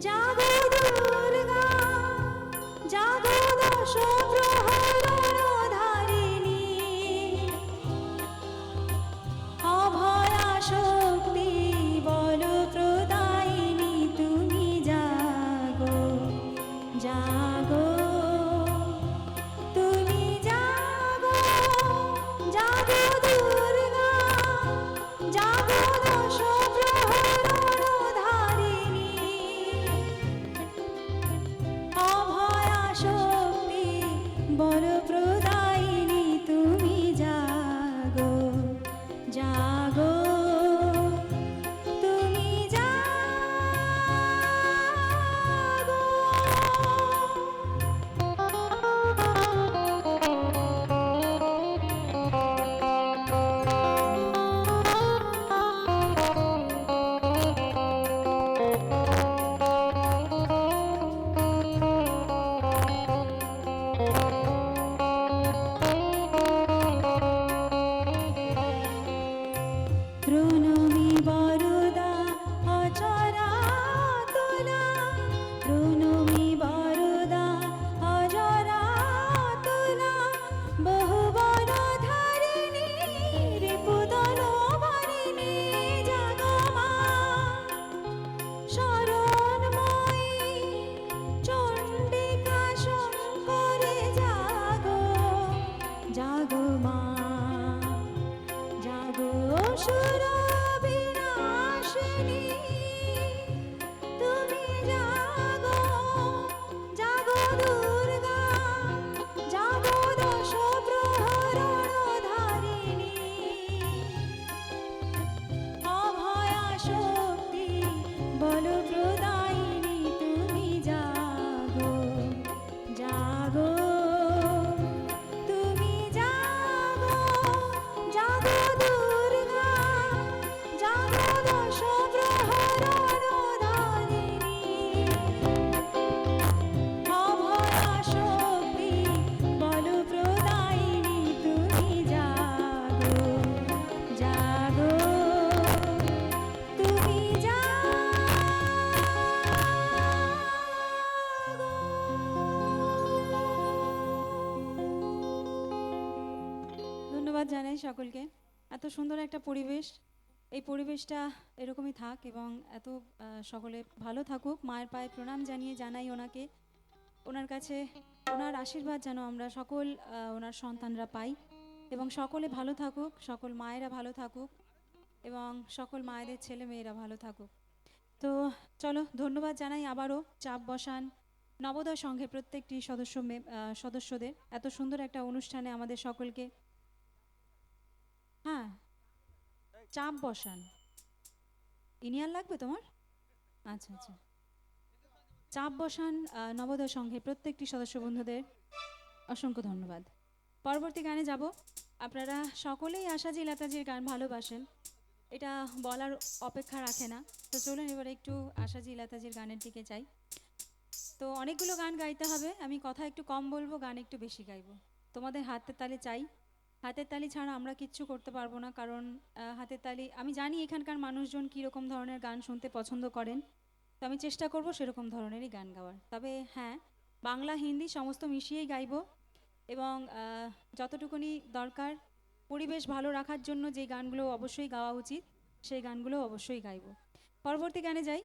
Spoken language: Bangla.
জাগো দুর্গা জাগো দশ প্রহর ধারিণী অভয়া শক্তি বল প্রদায়িনী তুমি জাগো জাগো তুমি জাগো জাগো দুর্গা জাগো দশ প্রহর ধারিণী অভয়া শক্তি বল প্রদায়িনী তুমি জাগো জাগো তুমি জাগো। প্রণমী বরদা অচরা তুলা প্রণমী বরদা অজরা তুলা বহু বন ধারিণী রিপুদন বারিণী জাগমা শরণময়ী চণ্ডিকা শঙ্করে জাগো জাগো মা জাগো সুর বিনাশিনী তুমি জাগো জাগো দুর্গা জাগো দশ প্রহর ধারিণী অভয়া শক্তি বল প্রদায়িনী তুমি জাগো জাগো তুমি জাগো জাগো দুর্গা জাগো দশ প্রহর ধারিণী অভয়া শক্তি বল প্রদায়িনী তুমি জাগো জাগো তুমি ধন্যবাদ জানাই সকলকে। এত সুন্দর একটা পরিবেশ, এই পরিবেশটা এরকমই থাক এবং এত সকলে ভালো থাকুক। মায়ের পায়ে প্রণাম জানিয়ে জানাই ওনাকে, ওনার কাছে ওনার আশীর্বাদ যেন আমরা সকল ওনার সন্তানরা পাই এবং সকলে ভালো থাকুক, সকল মায়েরা ভালো থাকুক এবং সকল মায়েদের ছেলে মেয়েরা ভালো থাকুক। তো চলো, ধন্যবাদ জানাই আবারও চাপ বসান নবোদয় সংঘের প্রত্যেকটি সদস্যদের এত সুন্দর একটা অনুষ্ঠানে আমাদের সকলকে। হ্যাঁ, চাপ বসান। ইনিয়ার লাগবে তোমার? আচ্ছা আচ্ছা, চাপ বসান নবোদয় সংঘের প্রত্যেকটি সদস্য বন্ধুদের অসংখ্য ধন্যবাদ। পরবর্তী গানে যাব। আপনারা সকলেই আশাজি লতাজির গান ভালোবাসেন, এটা বলার অপেক্ষা রাখে না। তো চলুন এবার একটু আশাজি লতাজির গানের দিকে যাই। তো অনেকগুলো গান গাইতে হবে, আমি কথা একটু কম বলবো, গান একটু বেশি গাইবো। তোমাদের হাতের তালি চাই, হাতের তালি ছাড়া আমরা কিচ্ছু করতে পারবো না। কারণ হাতের তালি, আমি জানি এখানকার মানুষজন কীরকম ধরনের গান শুনতে পছন্দ করেন, তো আমি চেষ্টা করব সেরকম ধরনেরই গান গাওয়ার। তবে হ্যাঁ, বাংলা হিন্দি সমস্ত মিশিয়েই গাইবো এবং যতটুকুনি দরকার পরিবেশ ভালো রাখার জন্য যে গানগুলো অবশ্যই গাওয়া উচিত সেই গানগুলো অবশ্যই গাইবো। পরবর্তী গানে যাই।